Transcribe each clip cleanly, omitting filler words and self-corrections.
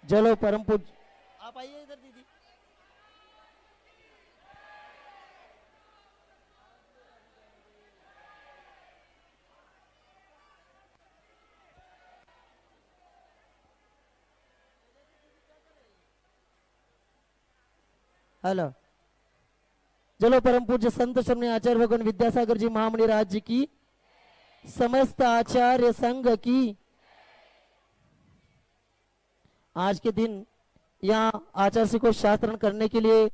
चलो परम पूज, आप आइए इधर दीदी। हेलो। चलो परम पूज्य संत शमनी आचार्य भगवान विद्यासागर जी महामणि राज्य की, समस्त आचार्य संघ की। आज के दिन यहाँ आचार्य को शास्त्रण करने के लिए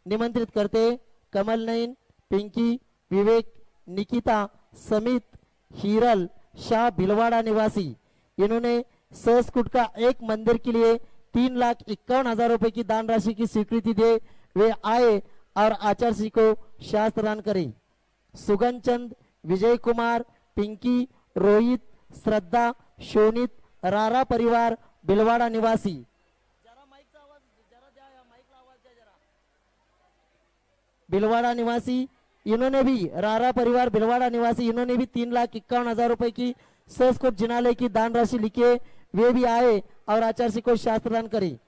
निमंत्रित करते कमल नयन, पिंकी, विवेक, निकिता, समित, हीरल, शाह भिलवाड़ा निवासी। इन्होंने संस्कृत का एक मंदिर के लिए 3,51,000 रुपए की दान राशि की स्वीकृति दे वे आए और आचार्य को शास्त्रदान करे। सुगन चंद, विजय कुमार, पिंकी, रोहित, श्रद्धा, शोनित, रारा परिवार भिलवाड़ा निवासी। भिलवाड़ा निवासी इन्होंने भी, रारा परिवार भिलवाड़ा निवासी, इन्होंने भी 3,51,000 रुपए की संस्कृत जिनालय की दान राशि लिखे वे भी आए और आचार्य को शास्त्रदान करे।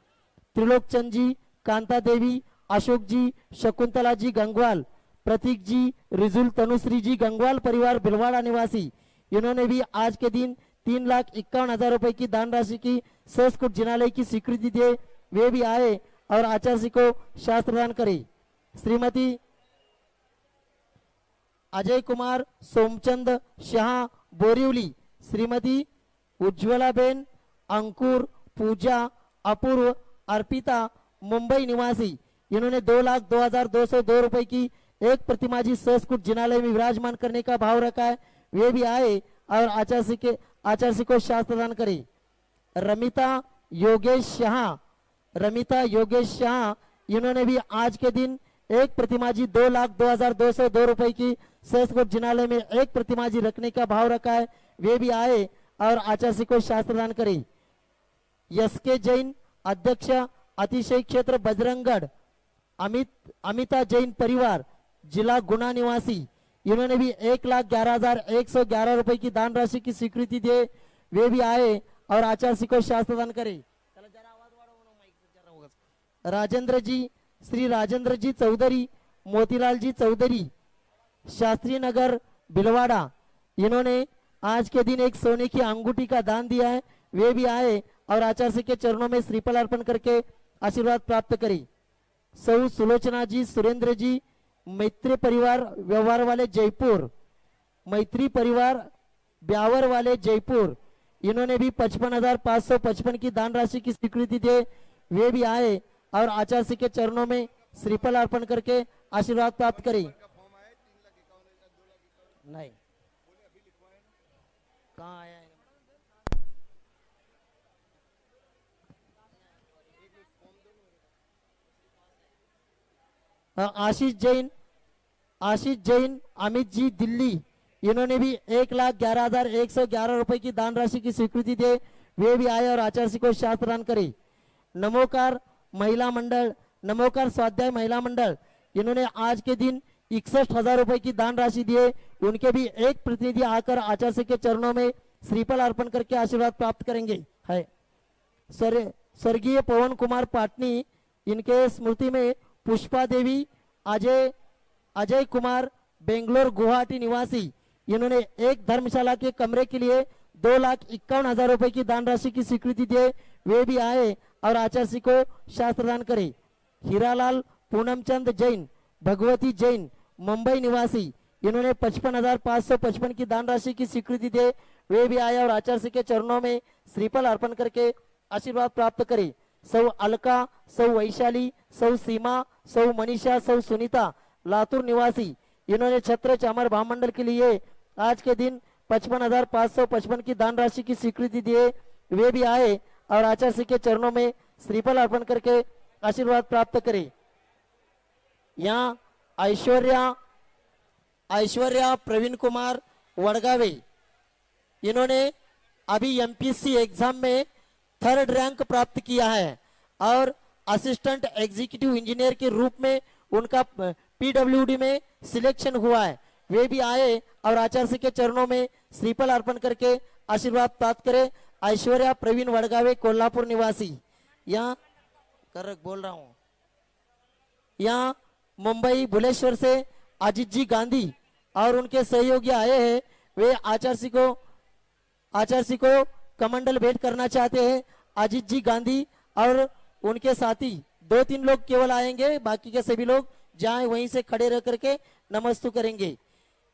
त्रिलोक चंद जी, कांता देवी, अशोक जी, शकुंतला जी गंगवाल, प्रतीक जी, रिजुल तनुश्री जी गंगवाल परिवार भिलवाड़ा निवासी। इन्होंने भी आज के दिन 3,51,000 रुपए की दान राशि की संस्कृत जिनालय की स्वीकृति दे वे भी आए और आचार्य को शास्त्रदान करे। श्रीमती अजय कुमार सोमचंद शाह बोरिवली, श्रीमती उज्ज्वला बेन, अंकुर, पूजा, अपूर्व, अर्पिता मुंबई निवासी। इन्होंने 2,02,202 रुपए की एक प्रतिमा जी संस्कृत जिनालय में विराजमान करने का भाव रखा है वे भी आए और आचार्य को शास्त्रदान करे। रमिता योगेश शाह, इन्होंने भी आज के दिन एक प्रतिमा जी 2,02,202 रुपए की संस्कृत जिनालय में एक प्रतिमा जी रखने का भाव रखा है वे भी आए और आचार्य को शास्त्रदान करे। एसके जैन अध्यक्ष, अतिशय क्षेत्र बजरंगगढ़, अमिता जैन परिवार जिला गुना निवासी। इन्होंने भी 1,11,111 रुपए की दान राशि की स्वीकृति दे वे भी आए और आचार्य को शास्त्रदान करे। राजेंद्र जी, श्री राजेंद्र जी चौधरी, मोतीलाल जी चौधरी, शास्त्री नगर भिलवाड़ा, इन्होंने आज के दिन एक सोने की अंगूठी का दान दिया है वे भी आए और आचार्य के चरणों में श्रीफल अर्पण करके आशीर्वाद प्राप्त करी। सौ सुलोचना जी, सुरेंद्र जी, मैत्री परिवार व्यवहार वाले जयपुर, मैत्री परिवार ब्यावर वाले जयपुर, इन्होंने भी 55,555 की दान राशि की स्वीकृति दे वे भी आए और आचार्य के चरणों में श्रीफल अर्पण करके आशीर्वाद प्राप्त करी। नहीं कहाँ आया है? आशीष जैन अमित जी दिल्ली, इन्होंने भी 1,11,111 रुपए की दान राशि की स्वीकृति दे वे भी आए और आचार्य को शास्त्रदान करे। नमोकार महिला मंडल, नमोकार स्वाध्याय महिला मंडल, इन्होंने आज के दिन 61,000 रुपए की दान राशि दिए, उनके भी एक प्रतिनिधि आकर आचार्य के चरणों में श्रीफल अर्पण करके आशीर्वाद प्राप्त करेंगे। है स्वर्गीय पवन कुमार पाटनी, इनके स्मृति में पुष्पा देवी, अजय कुमार बेंगलोर गुवाहाटी निवासी, इन्होंने एक धर्मशाला के कमरे के लिए 2,51,000 रुपए की दान राशि की स्वीकृति दे वे भी आए और आचार्य को शास्त्रदान करे। हीरालाल पूनमचंद जैन, भगवती जैन मुंबई निवासी, इन्होंने 55,555 की दान राशि की स्वीकृति दे वे भी आए और आचार्य के चरणों में श्रीफल अर्पण करके आशीर्वाद प्राप्त करे। सौ अलका, सौ वैशाली, सौ सीमा, सौ मनीषा, सौ सुनीता लातूर निवासी, इन्होंने छत्र चामर महामंडल के लिए आज के दिन 55,555 की दान राशि की स्वीकृति दिए वे भी आए और आचार्य के चरणों में श्रीफल अर्पण करके आशीर्वाद प्राप्त करे। यहाँ ऐश्वर्या प्रवीण कुमार वडगावे, इन्होंने अभी एमपीएससी एग्जाम में 3rd रैंक प्राप्त किया है और असिस्टेंट एग्जीक्यूटिव इंजीनियर के रूप में उनका पीडब्ल्यूडी में सिलेक्शन हुआ है वे भी आए और आचार्य के चरणों में श्रीफल अर्पण करके आशीर्वाद प्राप्त करे। ऐश्वर्या प्रवीण वडगावे कोल्हापुर निवासी, यहाँ करक बोल रहा हूँ, यहाँ मुंबई भुलेश्वर से अजीत जी गांधी और उनके सहयोगी आए हैं। वे आचार्य को कमंडल भेंट करना चाहते हैं। अजीत जी गांधी और उनके साथी 2-3 लोग केवल आएंगे, बाकी के सभी लोग जाएं वहीं से खड़े रह करके नमस्तु करेंगे।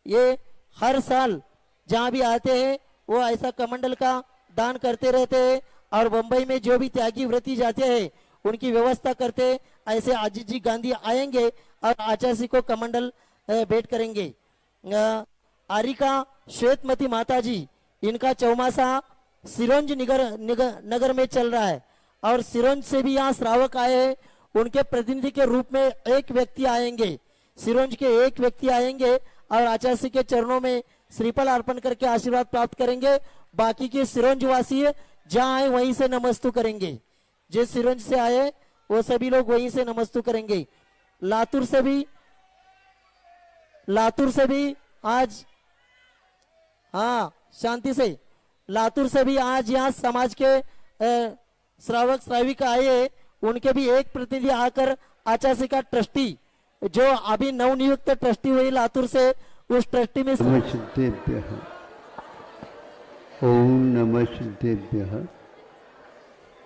ये हर साल जहां भी आते हैं वो ऐसा कमंडल का दान करते रहते हैं और मुंबई में जो भी त्यागी व्रती जाते हैं उनकी व्यवस्था करते हैं। ऐसे अजीत जी गांधी आएंगे और आचार्य को कमंडल भेंट करेंगे। आरिका श्वेतमती माता जी, इनका चौमासा सिरोंज नगर में चल रहा है और सिरोंज से भी यहाँ श्रावक आए हैं। उनके प्रतिनिधि के रूप में एक व्यक्ति आएंगे, सिरोंज के एक व्यक्ति आएंगे और आचार्य के चरणों में श्रीफल अर्पण करके आशीर्वाद प्राप्त करेंगे। बाकी के सिरोंज वासी जहाँ आए वहीं से नमस्तु करेंगे। जो सिरोंज से आए वो सभी लोग वहीं से नमस्तु करेंगे। लातूर से भी आज, हाँ शांति से, लातूर से भी आज यहाँ समाज के श्रावक श्राविका आए, उनके भी एक प्रतिनिधि आकर आचार्य का ट्रस्टी जो अभी नवनियुक्त ट्रस्टी हुई लातूर से, उस ट्रस्टी में ओम नमः सिद्धेभ्यः,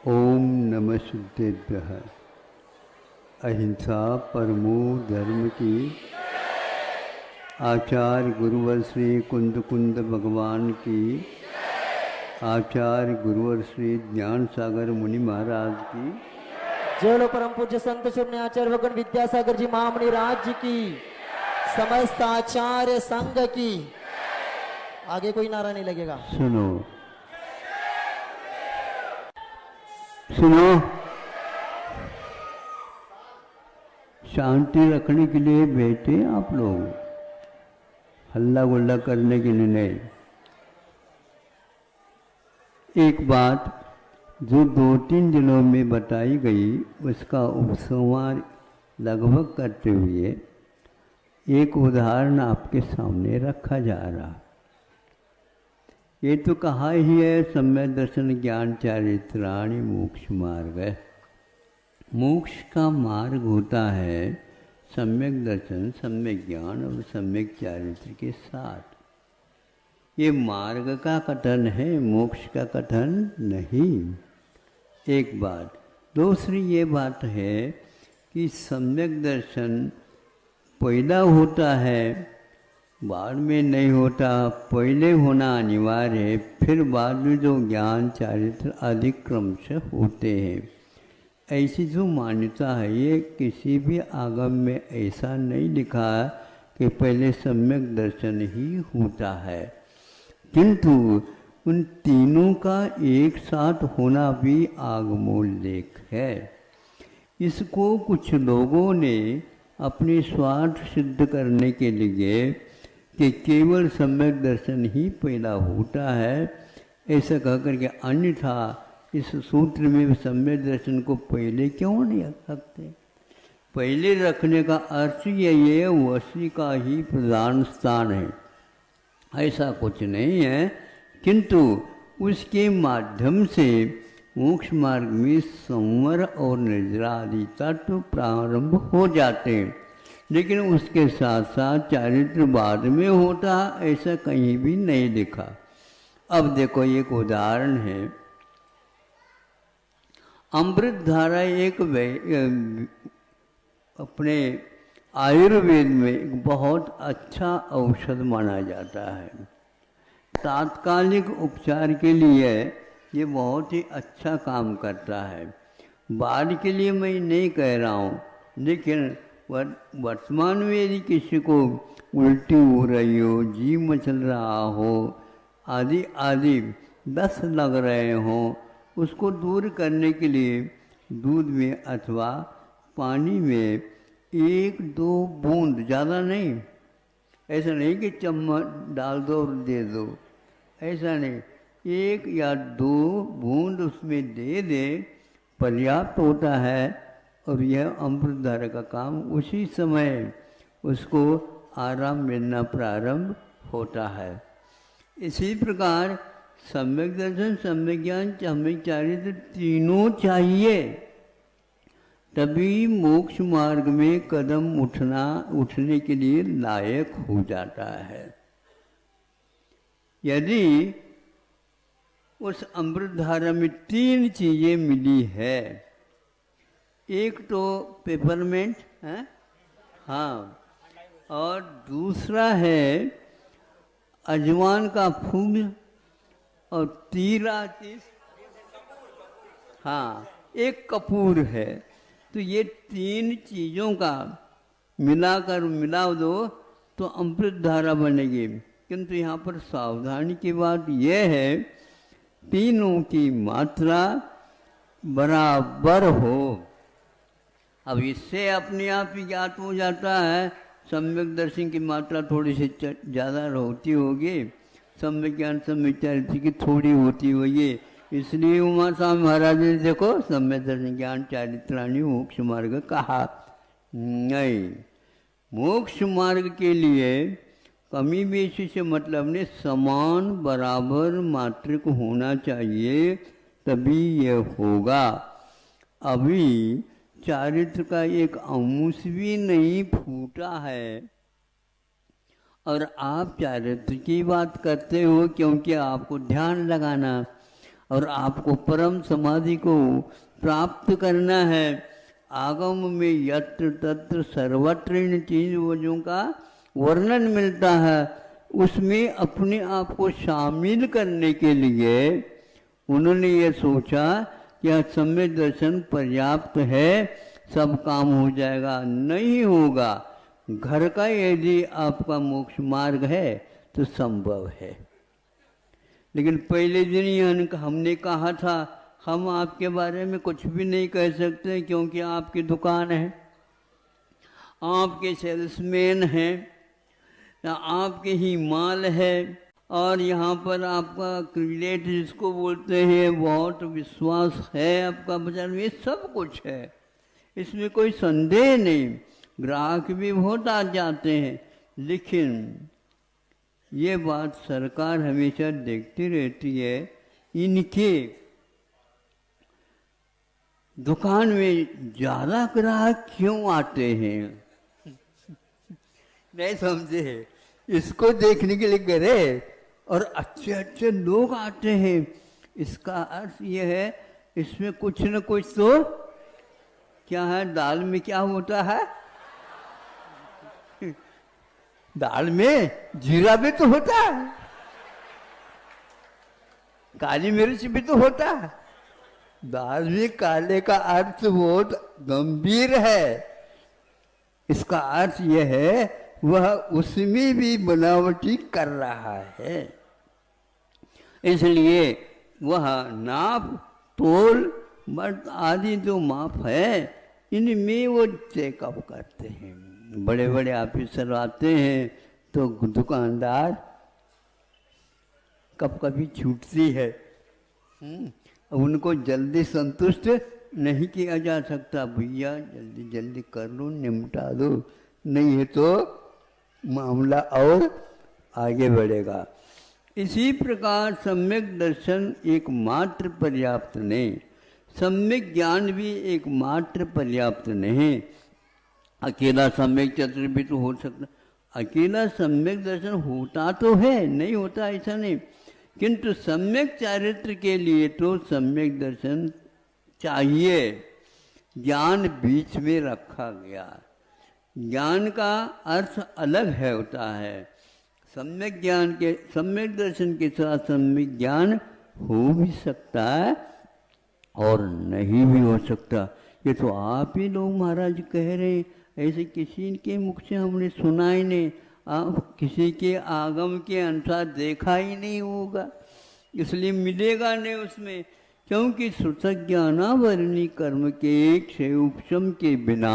ओम नमः सिद्धेभ्यः। अहिंसा परमो धर्म की। आचार्य गुरुवर श्री कुंद भगवान की। आचार्य गुरुवर श्री ज्ञान सागर मुनि महाराज की। जय लो परम पूज्य संत शून्य आचार्य भगवान विद्यासागर जी महामुनि राज जी की। समस्त आचार्य संघ की। आगे कोई नारा नहीं लगेगा। सुनो शांति रखने के लिए बैठे आप लोग, हल्ला गुल्ला करने के लिए नहीं। एक बात जो 2-3 दिनों में बताई गई उसका उपसंहार लगभग करते हुए एक उदाहरण आपके सामने रखा जा रहा। ये तो कहा ही है, सम्यक दर्शन ज्ञान चारित्राणि मोक्ष मार्ग है। मोक्ष का मार्ग होता है सम्यक दर्शन, सम्यक ज्ञान और सम्यक चारित्र के साथ। ये मार्ग का कथन है, मोक्ष का कथन नहीं। एक बात। दूसरी ये बात है कि सम्यक दर्शन पैदा होता है, बाद में नहीं होता, पहले होना अनिवार्य है, फिर बाद में जो ज्ञान चारित्र आदि क्रम से होते हैं। ऐसी जो मान्यता है ये किसी भी आगम में ऐसा नहीं लिखा कि पहले सम्यक दर्शन ही होता है, किंतु उन तीनों का एक साथ होना भी आगमोल्लेख है। इसको कुछ लोगों ने अपने स्वार्थ सिद्ध करने के लिए कि केवल सम्यक दर्शन ही पैदा होता है ऐसा कहकर के, अन्यथा इस सूत्र में सम्यक दर्शन को पहले क्यों नहीं रख सकते? पहले रखने का अर्थ यही है वसी का ही प्रधान स्थान है, ऐसा कुछ नहीं है, किंतु उसके माध्यम से मोक्ष मार्ग में संवर और निर्जरा आदि तत्व प्रारंभ हो जाते हैं। लेकिन उसके साथ साथ चारित्र बाद में होता, ऐसा कहीं भी नहीं लिखा। अब देखो एक उदाहरण है, अमृत धारा एक अपने आयुर्वेद में एक बहुत अच्छा औषध माना जाता है। तात्कालिक उपचार के लिए ये बहुत ही अच्छा काम करता है। बाद के लिए मैं नहीं कह रहा हूँ, लेकिन वर्तमान में यदि किसी को उल्टी हो रही हो, जी मचल रहा हो, आदि आदि दस्त लग रहे हों, उसको दूर करने के लिए दूध में अथवा पानी में 1-2 बूंद, ज़्यादा नहीं, ऐसा नहीं कि चम्मच डाल दो और दे दो, ऐसा नहीं, 1 या 2 बूंद उसमें दे दे, पर्याप्त होता है। और यह अमृत धारा का काम उसी समय उसको आराम मिलना प्रारंभ होता है। इसी प्रकार सम्यक दर्शन, सम्यक ज्ञान, सम्यक चारित्र तीनों चाहिए, तभी मोक्ष मार्ग में कदम उठने के लिए लायक हो जाता है। यदि उस अमृत धारा में तीन चीजें मिली है, एक तो पेपरमेंट है, हाँ, और दूसरा है अजवान का फूल, और हाँ, एक कपूर है। तो ये तीन चीजों का मिला दो तो अमृत धारा बनेगी। किंतु यहाँ पर सावधानी की बात यह है, तीनों की मात्रा बराबर हो। अब इससे अपने आप ही ज्ञात हो जाता है, सम्यक दर्शन की मात्रा थोड़ी सी ज़्यादा होती होगी, सम्यक ज्ञान सम्यक चारित्र की थोड़ी होती होगी। इसलिए उमा स्वामी महाराज ने देखो सम्यक दर्शन ज्ञान चारित्राणी मोक्ष मार्ग कहा। नहीं, मोक्ष मार्ग के लिए कमी बेशी से मतलब ने समान बराबर मात्रिक होना चाहिए, तभी यह होगा। अभी चारित्र का एक अंश भी नहीं फूटा है और आप चारित्र की बात करते हो, क्योंकि आपको ध्यान लगाना और आपको परम समाधि को प्राप्त करना है। आगम में यत्र तत्र सर्वत्र इन चीजों का वर्णन मिलता है, उसमें अपने आप को शामिल करने के लिए उन्होंने ये सोचा कि सम्यक दर्शन पर्याप्त है, सब काम हो जाएगा। नहीं होगा। घर का यदि आपका मोक्ष मार्ग है तो संभव है, लेकिन पहले दिन हमने कहा था हम आपके बारे में कुछ भी नहीं कह सकते, क्योंकि आपकी दुकान है, आपके सेल्समैन हैं, आपके ही माल है, और यहाँ पर आपका क्रेडिट जिसको बोलते हैं बहुत विश्वास है आपका बाजार में, सब कुछ है, इसमें कोई संदेह नहीं। ग्राहक भी बहुत आ जाते हैं, लेकिन ये बात सरकार हमेशा देखती रहती है, इनके दुकान में ज़्यादा ग्राहक क्यों आते हैं। नहीं समझे, इसको देखने के लिए गए और अच्छे अच्छे लोग आते हैं, इसका अर्थ ये है इसमें कुछ न कुछ तो क्या है। दाल में क्या होता है, दाल में जीरा भी तो होता है, काली मिर्च भी तो होता है। दाल में काले का अर्थ बहुत गंभीर है। इसका अर्थ यह है वह उसमें भी बनावटी कर रहा है, इसलिए वह नाप तोल मर्द आदि जो माप है इनमें वो चेकअप करते हैं। बड़े बड़े ऑफिसर आते हैं तो दुकानदार कभी छूटती है, उनको जल्दी संतुष्ट नहीं किया जा सकता। भैया जल्दी जल्दी कर लो, निपटा दो, नहीं है तो मामला और आगे बढ़ेगा। इसी प्रकार सम्यक दर्शन एकमात्र पर्याप्त नहीं, सम्यक ज्ञान भी एकमात्र पर्याप्त नहीं। अकेला सम्यक चतुर्थ भी तो हो सकता, अकेला सम्यक दर्शन होता तो है, नहीं होता ऐसा नहीं, किंतु सम्यक चारित्र के लिए तो सम्यक दर्शन चाहिए। ज्ञान बीच में रखा गया, ज्ञान का अर्थ अलग है होता है। सम्यक ज्ञान के सम्यक दर्शन के साथ सम्यक ज्ञान हो भी सकता है और नहीं भी हो सकता। ये तो आप ही लोग महाराज कह रहे हैं, ऐसे किसी के मुख से हमने सुना ही नहीं, आप किसी के आगम के अनुसार देखा ही नहीं होगा, इसलिए मिलेगा नहीं उसमें। क्योंकि श्रुतज्ञानावरणी कर्म के क्षय उपशम के बिना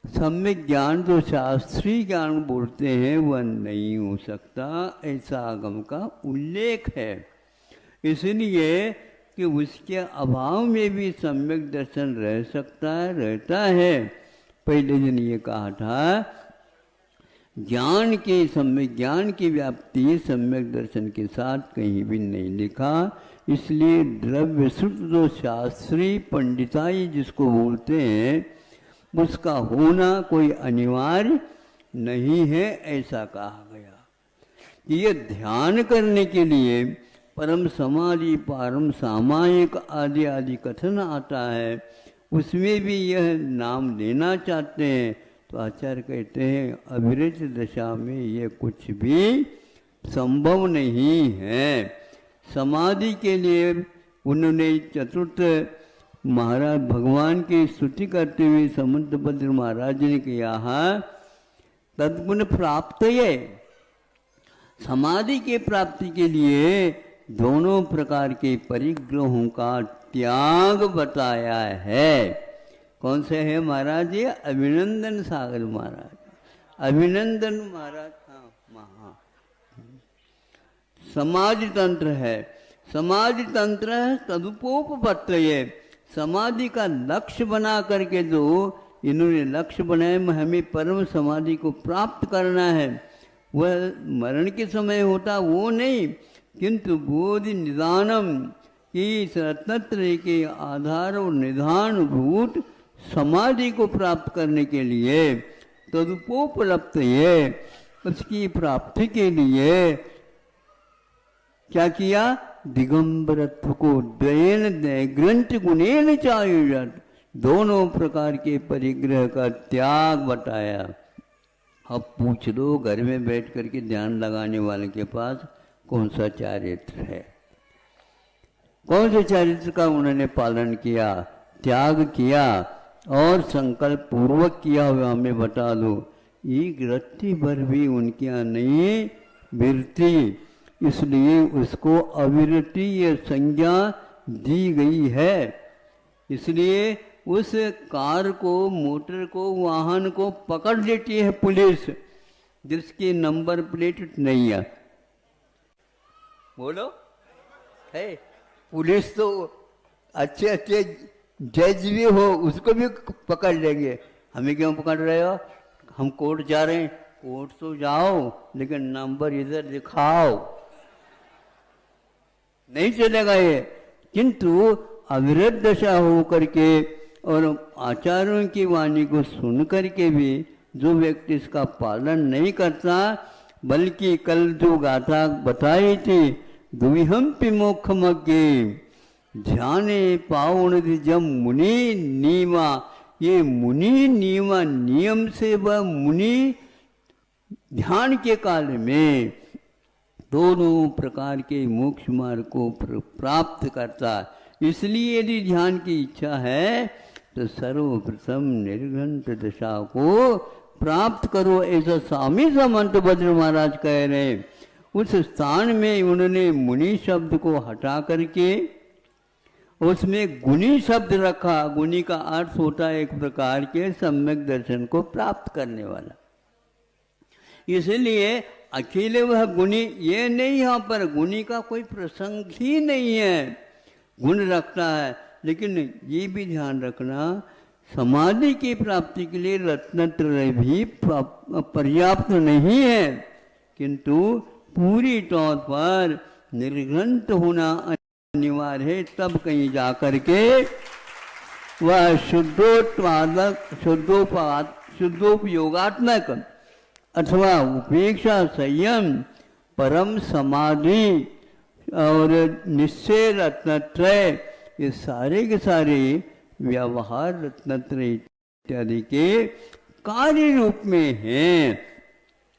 सम्यक ज्ञान जो शास्त्रीय ज्ञान बोलते हैं वह नहीं हो सकता, ऐसा आगम का उल्लेख है। इसलिए कि उसके अभाव में भी सम्यक दर्शन रह सकता है, रहता है। पहले दिन ये कहा था ज्ञान के सम्यक ज्ञान की व्याप्ति सम्यक दर्शन के साथ कहीं भी नहीं लिखा। इसलिए द्रव्य शुद्ध जो शास्त्रीय पंडिताई जिसको बोलते हैं उसका होना कोई अनिवार्य नहीं है, ऐसा कहा गया। ये ध्यान करने के लिए परम समाधि परम सामायिक आदि आदि कथन आता है, उसमें भी यह नाम लेना चाहते हैं तो आचार्य कहते हैं अविरत दशा में ये कुछ भी संभव नहीं है। समाधि के लिए उन्होंने चतुर्थ महाराज भगवान की स्तुति करते हुए समंतभद्र महाराज ने कहा तद्गुण प्राप्त है। समाधि के प्राप्ति के लिए दोनों प्रकार के परिग्रहों का त्याग बताया है। कौन से है महाराज? ये अभिनंदन सागर महाराज, अभिनंदन महाराज। हाँ, समाधि तंत्र है, समाधि तंत्र है तदुपोपत्त। ये समाधि का लक्ष्य बना करके जो इन्होंने लक्ष्य बनाए हमें परम समाधि को प्राप्त करना है, वह मरण के समय होता वो नहीं, किंतु बोधि निदानम की रत्नत्रय के आधार और निधान भूत समाधि को प्राप्त करने के लिए तदुपोपलब्ध है। उसकी प्राप्ति के लिए क्या किया? दिगंबरत्व को द्वयन ग्रंथ गुणेन चायुजत, दोनों प्रकार के परिग्रह का त्याग बताया। अब पूछ लो घर में बैठ करके ध्यान लगाने वाले के पास कौन सा चारित्र है, कौन से चारित्र का उन्होंने पालन किया, त्याग किया और संकल्प पूर्वक किया हुआ हमें बता दो। एक रत्ती भर भी उनके यहाँ नहीं बिरती, इसलिए उसको अविरति ये संज्ञा दी गई है। इसलिए उस कार को, मोटर को, वाहन को पकड़ लेती है पुलिस जिसकी नंबर प्लेट नहीं है। बोलो है, पुलिस तो अच्छे अच्छे जज भी हो उसको भी पकड़ लेंगे। हमें क्यों पकड़ रहे हो? हम कोर्ट जा रहे हैं। कोर्ट तो जाओ लेकिन नंबर इधर दिखाओ, नहीं चलेगा ये। किंतु अविरत दशा हो करके और आचार्यों की वाणी को सुन करके भी जो व्यक्ति इसका पालन नहीं करता, बल्कि कल जो गाथा बताई थी दुविहम पिमोक्षमज्ञे ध्याने पावन जम मुनि नीमा, ये मुनि नीमा नियम से वह मुनि ध्यान के काल में दोनों प्रकार के मोक्ष मार्ग को प्राप्त करता। इसलिए यदि ध्यान की इच्छा है तो सर्वप्रथम निर्घंट दशा को प्राप्त करो, ऐसा स्वामी समंतभद्र महाराज कह रहे हैं। उस स्थान में उन्होंने मुनि शब्द को हटा करके उसमें गुणी शब्द रखा। गुणी का अर्थ होता है एक प्रकार के सम्यक दर्शन को प्राप्त करने वाला। इसलिए अकेले वह गुणी ये नहीं, यहाँ पर गुणी का कोई प्रसंग ही नहीं है, गुण रखता है। लेकिन ये भी ध्यान रखना समाधि की प्राप्ति के लिए रत्नत्रय भी पर्याप्त नहीं है, किंतु पूरी तौर पर निर्घंट होना अनिवार्य है। तब कहीं जाकर के वह शुद्धोपयोगात्मक अथवा उपेक्षा संयम परम समाधि और निश्चय रत्नत्रय, ये सारे के सारे व्यवहार रत्नत्रय इत्यादि के कार्य रूप में हैं।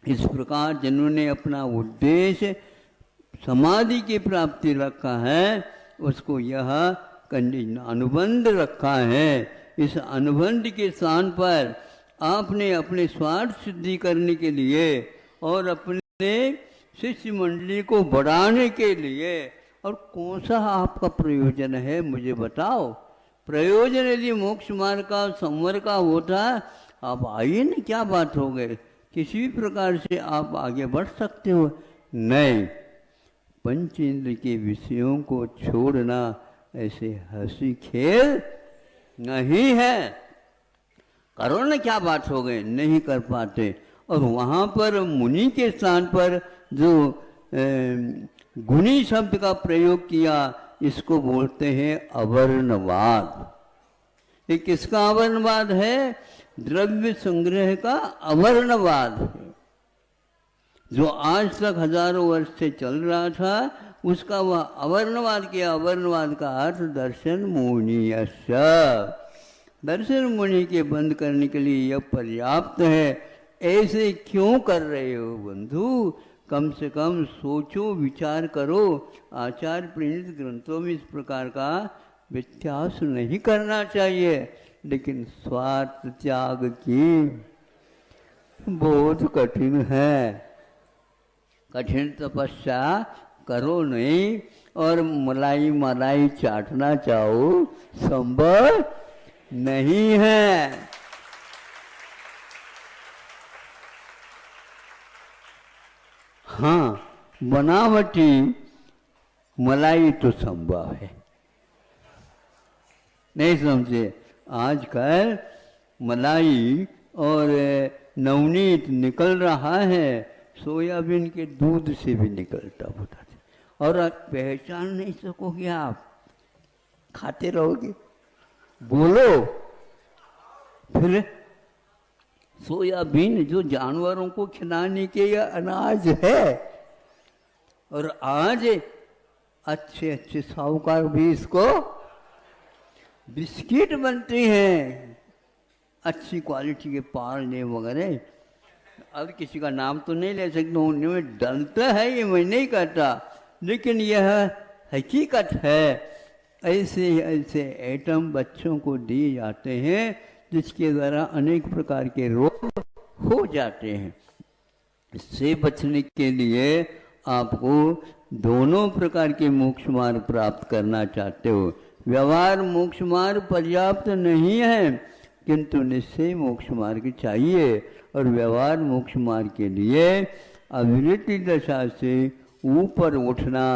इस प्रकार जिन्होंने अपना उद्देश्य समाधि की प्राप्ति रखा है उसको यह अनुबंध रखा है। इस अनुबंध के स्थान पर आपने अपने स्वार्थ सिद्धि करने के लिए और अपने शिष्य मंडली को बढ़ाने के लिए, और कौन सा आपका प्रयोजन है मुझे बताओ। प्रयोजन यदि मोक्ष मार्ग का संवर का होता, आप आइए ना, क्या बात हो गई, किसी भी प्रकार से आप आगे बढ़ सकते हो। नहीं, पंचेंद्र के विषयों को छोड़ना ऐसे हंसी खेल नहीं है। करो ना, क्या बात हो गई, नहीं कर पाते। और वहाँ पर मुनि के स्थान पर जो गुणी शब्द का प्रयोग किया, इसको बोलते हैं अवर्णवाद। ये किसका अवर्णवाद है? द्रव्य संग्रह का अवर्णवाद है, जो आज तक हजारों वर्ष से चल रहा था, उसका वह अवर्णवाद किया। अवर्णवाद का अर्थ दर्शन मुनियस्य, दर्शन मुनि के बंद करने के लिए यह पर्याप्त है। ऐसे क्यों कर रहे हो बंधु? कम से कम सोचो, विचार करो। आचार्य प्रणीत ग्रंथों में इस प्रकार का व्यत्यास नहीं करना चाहिए, लेकिन स्वार्थ त्याग की बहुत कठिन है। कठिन तपस्या करो नहीं और मलाई मलाई चाटना चाहो, संभव नहीं है। हाँ, बनावटी मलाई तो संभव है। नहीं समझे? आजकल मलाई और नवनीत निकल रहा है, सोयाबीन के दूध से भी निकलता होता है, और पहचान नहीं सकोगे आप, खाते रहोगे। बोलो फिर, सोयाबीन जो जानवरों को खिलाने के ये अनाज है, और आज अच्छे अच्छे साहूकार भी इसको बिस्किट बनते हैं, अच्छी क्वालिटी के पार्ले वगैरह। अब किसी का नाम तो नहीं ले सकता, उनमें डलता है, ये मैं नहीं कहता, लेकिन यह हकीकत है। ऐसे ऐसे आइटम बच्चों को दिए जाते हैं जिसके द्वारा अनेक प्रकार के रोग हो जाते हैं। इससे बचने के लिए आपको दोनों प्रकार के मोक्ष मार्ग प्राप्त करना चाहते हो। व्यवहार मोक्ष मार्ग पर्याप्त नहीं है, किंतु निश्चय मोक्ष मार्ग चाहिए, और व्यवहार मोक्ष मार्ग के लिए अविरति दशा से ऊपर उठना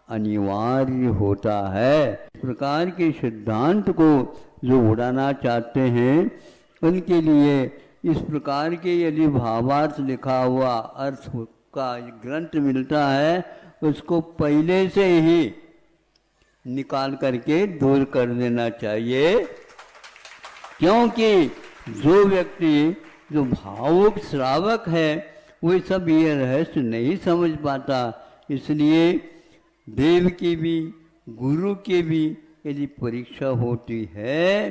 अनिवार्य होता है। इस प्रकार के सिद्धांत को जो उड़ाना चाहते हैं, उनके लिए इस प्रकार के यदि भावार्थ लिखा हुआ अर्थ का ग्रंथ मिलता है, उसको पहले से ही निकाल करके दूर कर देना चाहिए। क्योंकि जो व्यक्ति जो भावुक श्रावक है, वो सब ये रहस्य नहीं समझ पाता। इसलिए देव की भी गुरु की भी यदि परीक्षा होती है,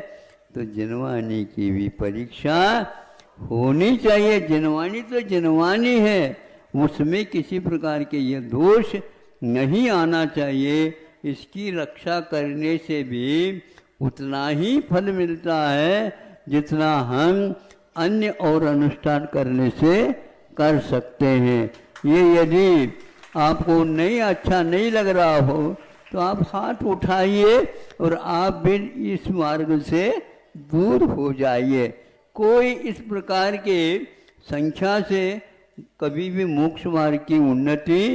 तो जनवानी की भी परीक्षा होनी चाहिए। जनवानी तो जनवानी है, उसमें किसी प्रकार के ये दोष नहीं आना चाहिए। इसकी रक्षा करने से भी उतना ही फल मिलता है जितना हम अन्य और अनुष्ठान करने से कर सकते हैं। ये यदि आपको नहीं अच्छा नहीं लग रहा हो, तो आप हाथ उठाइए और आप भी इस मार्ग से दूर हो जाइए। कोई इस प्रकार के संख्या से कभी भी मोक्ष मार्ग की उन्नति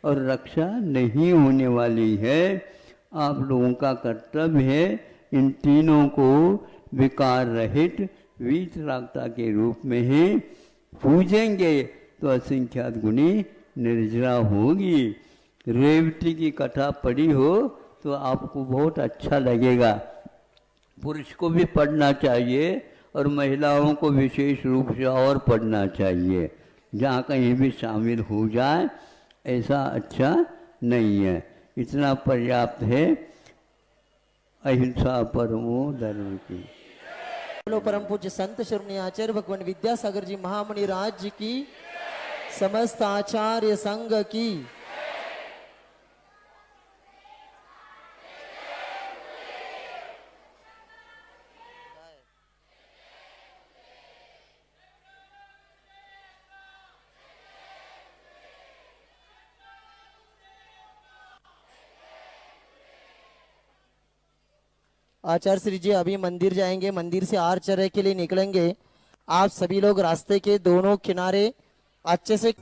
और रक्षा नहीं होने वाली है। आप लोगों का कर्तव्य है इन तीनों को विकार रहित वीतरागता के रूप में ही पूजेंगे, तो असंख्यात गुणी निर्जरा होगी। रेवती की कथा पढ़ी हो तो आपको बहुत अच्छा लगेगा। पुरुष को भी पढ़ना चाहिए और महिलाओं को विशेष रूप से और पढ़ना चाहिए। जहाँ कहीं भी शामिल हो जाए ऐसा अच्छा नहीं है। इतना पर्याप्त है। अहिंसा परमो धर्म की। बोलो परम पूज्य संत श्रोमणी आचार्य भगवान विद्यासागर जी महामणि राज्य की, समस्त आचार्य संघ की। आचार्य श्री जी अभी मंदिर जाएंगे, मंदिर से आरचर्य के लिए निकलेंगे। आप सभी लोग रास्ते के दोनों किनारे अच्छे से